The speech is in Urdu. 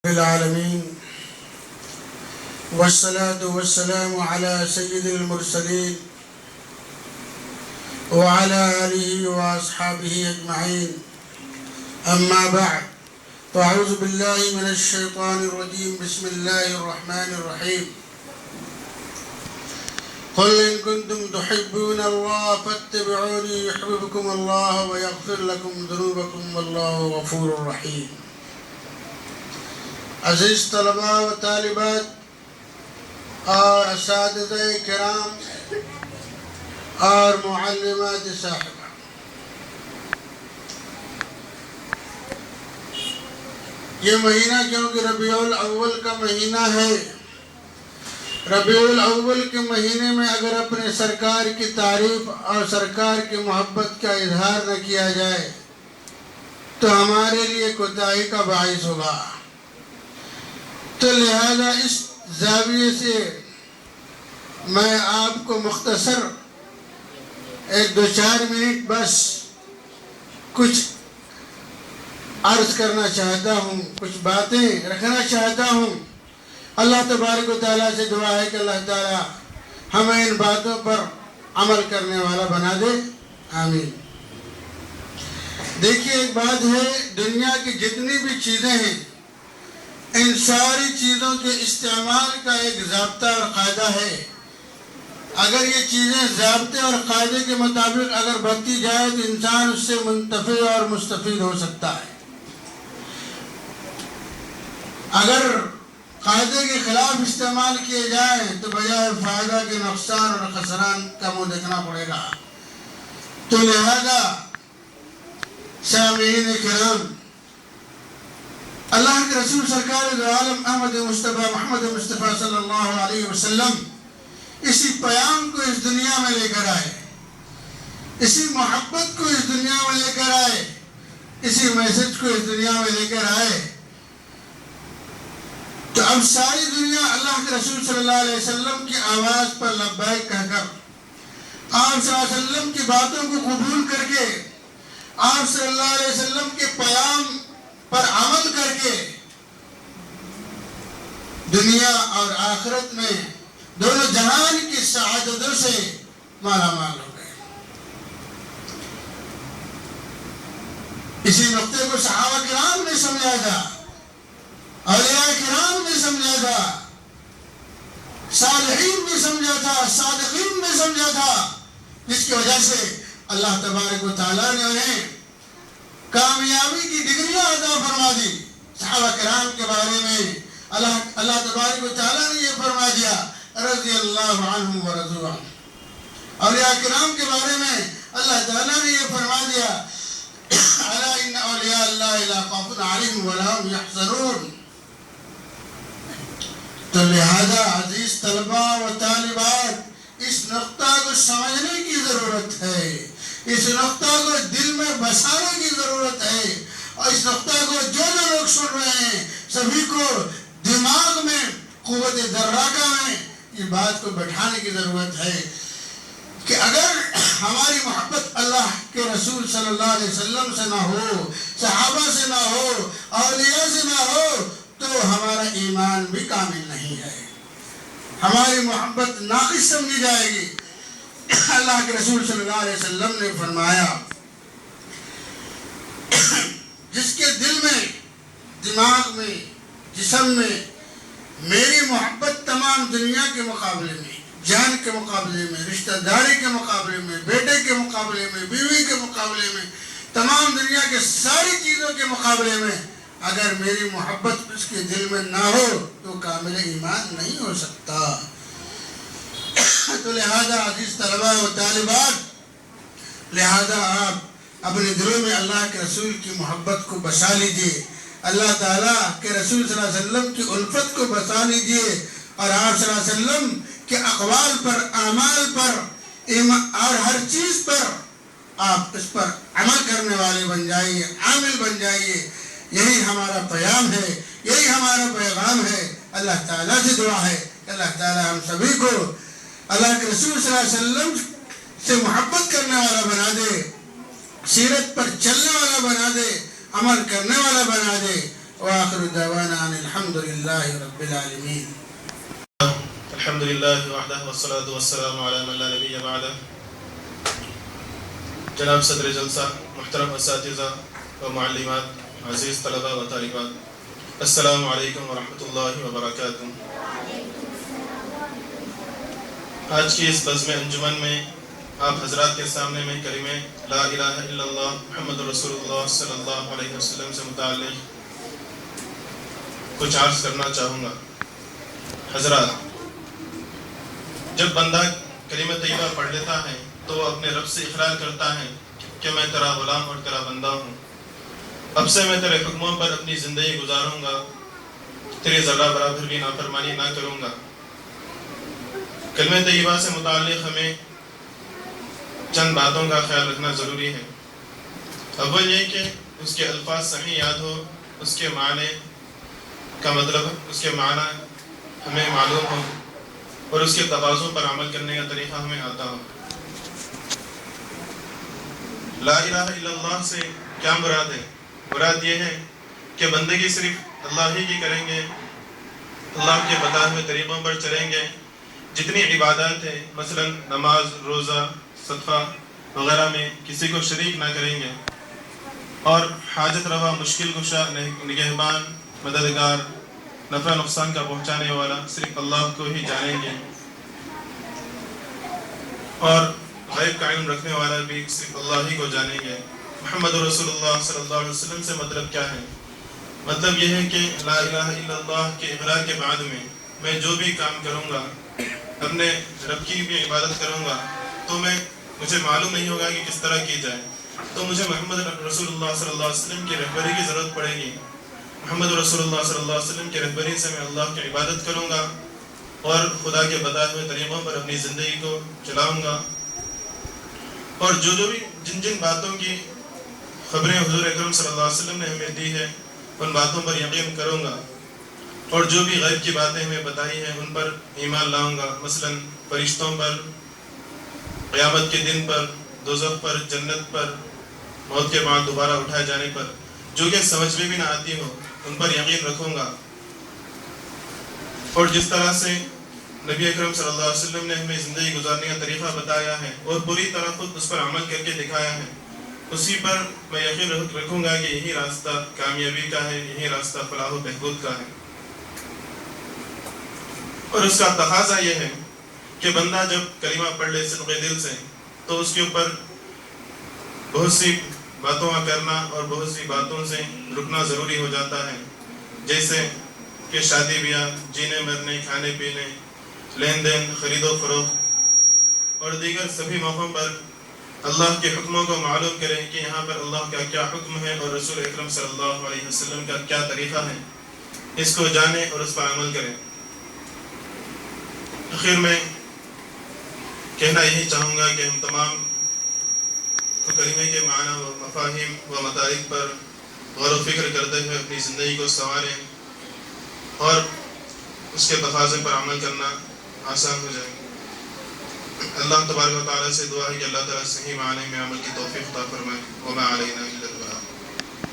العالمين والصلاة والسلام على سيد المرسلين وعلى آله وأصحابه أجمعين أما بعد فأعوذ بالله من الشيطان الرجيم بسم الله الرحمن الرحيم قل إن كنتم تحبون الله فاتبعوني يحببكم الله ويغفر لكم ذنوبكم والله غفور رحيم. عزیز طلباء و طالبات اور اساتذہ کرام اور معلمات صاحبہ، یہ مہینہ کیونکہ ربیع الاول کا مہینہ ہے، ربیع الاول کے مہینے میں اگر اپنے سرکار کی تعریف اور سرکار کی محبت کا اظہار نہ کیا جائے تو ہمارے لیے کوتاہی کا باعث ہوگا. تو لہذا اس زاویے سے میں آپ کو مختصر ایک دو چار منٹ بس کچھ عرض کرنا چاہتا ہوں، کچھ باتیں رکھنا چاہتا ہوں. اللہ تبارک و تعالیٰ سے دعا ہے کہ اللہ تعالیٰ ہمیں ان باتوں پر عمل کرنے والا بنا دے، آمین. دیکھیے، ایک بات ہے، دنیا کی جتنی بھی چیزیں ہیں ان ساری چیزوں کے استعمال کا ایک ضابطہ اور قاعدہ ہے. اگر یہ چیزیں ضابطے اور قاعدے کے مطابق اگر برتی جائے تو انسان اس سے منتفع اور مستفید ہو سکتا ہے. اگر قاعدے کے خلاف استعمال کیے جائیں تو بجائے فائدہ کے نقصان اور خسران کا منہ دیکھنا پڑے گا. تو لہذا سامعین کرام، اللہ کے رسول سرکار دو عالم احمد مصطفیٰ محمد مصطفیٰ صلی اللہ علیہ وسلم اسی پیام کو اس دنیا میں لے کر آئے، اسی محبت کو اس دنیا میں لے کر آئے، اسی میسج کو اس دنیا میں لے کر آئے. تو اب ساری دنیا اللہ کے رسول صلی اللہ علیہ وسلم کی آواز پر لبیک کہہ کر، آپ صلی اللہ علیہ وسلم کی باتوں کو قبول کر کے، آپ صلی اللہ علیہ وسلم کے پیام پر عمل کر کے دنیا اور آخرت میں دونوں جہان کی سعادتوں سے مالا مال ہو گئے. اسی نقطے کو صحابہ کرام نے سمجھا تھا، اولیاء کرام نے سمجھا تھا، صالحین نے سمجھا تھا، صادقین نے سمجھا تھا، جس کی وجہ سے اللہ تبارک و تعالیٰ نے انہیں کامیابی کی ڈگریاں عطا فرما دی. صحابہ کرام کے بارے میں اللہ تبارک و تعالیٰ نے یہ فرما دیا، رضی اللہ عنہم ورضوا عنہ. اولیاء کرام کے بارے میں اللہ تعالیٰ نے یہ فرما دیا، الا ان اولیاء اللہ لا خوف علیہم ولا هم یحزنون. تو لہذا عزیز طلباء و طالبات، اس نقطہ کو سمجھنے کی ضرورت ہے، اس نقطہ کو دل میں بسانے کی ضرورت ہے، اور اس نقطہ کو جو لوگ سن رہے ہیں سبھی کو دماغ میں، قوت دراکہ میں یہ بات کو بٹھانے کی ضرورت ہے کہ اگر ہماری محبت اللہ کے رسول صلی اللہ علیہ وسلم سے نہ ہو، صحابہ سے نہ ہو، اولیاء سے نہ ہو تو ہمارا ایمان بھی کامل نہیں ہے، ہماری محبت ناقص سمجھی جائے گی. اللہ کے رسول صلی اللہ علیہ وسلم نے فرمایا، جس کے دل میں، دماغ میں، جسم میں میری محبت تمام دنیا کے مقابلے میں، جان کے مقابلے میں، رشتہ داری کے مقابلے میں، بیٹے کے مقابلے میں، بیوی کے مقابلے میں، تمام دنیا کے ساری چیزوں کے مقابلے میں اگر میری محبت اس کے دل میں نہ ہو تو کامل ایمان نہیں ہو سکتا. تو لہذا عزیز طلباء و طالبات، لہذا آپ اپنے دلوں میں اللہ کے رسول کی محبت کو بسا لیجئے، اللہ تعالیٰ کے رسول صلی اللہ علیہ وسلم کی الفت کو بسا لیجئے، اور آپ صلی اللہ علیہ وسلم کے اقوال پر، اعمال پر اور ہر چیز پر آپ اس پر عمل کرنے والے بن جائیے، عامل بن جائیے. یہی ہمارا پیام ہے، یہی ہمارا پیغام ہے. اللہ تعالیٰ سے دعا ہے کہ اللہ تعالیٰ ہم سبھی کو اللہ کے رسول صلی اللہ علیہ وسلم سے محبت کرنے والا بنا دے، سیرت پر چلنے والا بنا دے، عمل کرنے والا بنا دے. وآخر دعوانا ان الحمد للہ رب العالمین. الحمد للہ وحدہ والصلاة والسلام علی من لا نبی بعدہ. جناب صدر جلسہ، محترم اساتذہ و معلمات، عزیز طلبہ و طالبات، السلام علیکم ورحمۃ اللہ وبرکاتہ. آج کی اس بزم انجمن میں آپ حضرات کے سامنے میں کلمہ لا الہ الا اللہ محمد رسول اللہ صلی اللہ علیہ وسلم سے متعلق کچھ عرض کرنا چاہوں گا. حضرات، جب بندہ کلمہ طیبہ پڑھ لیتا ہے تو وہ اپنے رب سے اقرار کرتا ہے کہ میں تیرا غلام اور تیرا بندہ ہوں. اب سے میں تیرے حکموں پر اپنی زندگی گزاروں گا، تیری ذرہ برابر بھی نافرمانی نہ کروں گا. کلمہ طیبہ سے متعلق ہمیں چند باتوں کا خیال رکھنا ضروری ہے. اول یہ کہ اس کے الفاظ صحیح یاد ہو، اس کے معنی کا مطلب، اس کے معنی ہمیں معلوم ہو، اور اس کے تقاضوں پر عمل کرنے کا طریقہ ہمیں آتا ہو. لا الہ الا اللہ سے کیا مراد ہے؟ مراد یہ ہے کہ بندگی صرف اللہ ہی کی کریں گے، اللہ کے بتائے ہوئے طریقوں پر چلیں گے. جتنی عبادات ہیں، مثلا نماز، روزہ، صدقہ وغیرہ میں کسی کو شریک نہ کریں گے، اور حاجت روا، مشکل کشا، نگہبان، مددگار، نفع نقصان کا پہنچانے والا صرف اللہ کو ہی جانیں گے، اور غیب کا علم رکھنے والا بھی صرف اللہ ہی کو جانیں گے. محمد رسول اللہ صلی اللہ علیہ وسلم سے مطلب کیا ہے؟ مطلب یہ ہے کہ لا الہ الا اللہ کے اقرار کے بعد میں جو بھی کام کروں گا، اپنے رب کی بھی عبادت کروں گا، تو مجھے معلوم نہیں ہوگا کہ کس طرح کی جائے، تو مجھے محمد رسول اللہ صلی اللہ علیہ وسلم کی رہبری کی ضرورت پڑے گی. محمد رسول اللہ صلی اللہ علیہ وسلم کی رہبری سے میں اللہ کی عبادت کروں گا اور خدا کے بتائے ہوئے طریقوں پر اپنی زندگی کو چلاؤں گا، اور جو بھی جن باتوں کی خبریں حضور اکرم صلی اللہ علیہ وسلم نے ہمیں دی ہے ان باتوں پر یقین کروں گا، اور جو بھی غیب کی باتیں ہمیں بتائی ہیں ان پر ایمان لاؤں گا، مثلا فرشتوں پر، قیامت کے دن پر، دوزخ پر، جنت پر، موت کے بعد دوبارہ اٹھائے جانے پر، جو کہ سمجھ میں بھی نہ آتی ہو ان پر یقین رکھوں گا. اور جس طرح سے نبی اکرم صلی اللہ علیہ وسلم نے ہمیں زندگی گزارنے کا طریقہ بتایا ہے اور پوری طرح خود اس پر عمل کر کے دکھایا ہے، اسی پر میں یقین رکھوں گا کہ یہی راستہ کامیابی کا ہے، یہی راستہ فلاح و بہبود کا ہے. اور اس کا تقاضا یہ ہے کہ بندہ جب کلمہ پڑھ لے صدق دل سے تو اس کے اوپر بہت سی باتوں کا کرنا اور بہت سی باتوں سے رکنا ضروری ہو جاتا ہے، جیسے کہ شادی بیاہ، جینے مرنے، کھانے پینے، لین دین، خرید و فروخت اور دیگر سبھی موقعوں پر اللہ کے حکموں کو معلوم کریں کہ یہاں پر اللہ کا کیا حکم ہے اور رسول اکرم صلی اللہ علیہ وسلم کا کیا طریقہ ہے، اس کو جانیں اور اس پر عمل کریں. آخر میں کہنا یہی چاہوں گا کہ ہم تمام کو کلمے کے معنی و مفاہیم و مطالب پر غور و فکر کرتے ہوئے اپنی زندگی کو سنواریں اور اس کے تقاضے پر عمل کرنا آسان ہو جائے. اللہ تبارک و تعالیٰ سے دعا ہے کہ اللہ تعالیٰ صحیح معنی میں عمل کی توفیق عطا فرمائے. وما علینا الا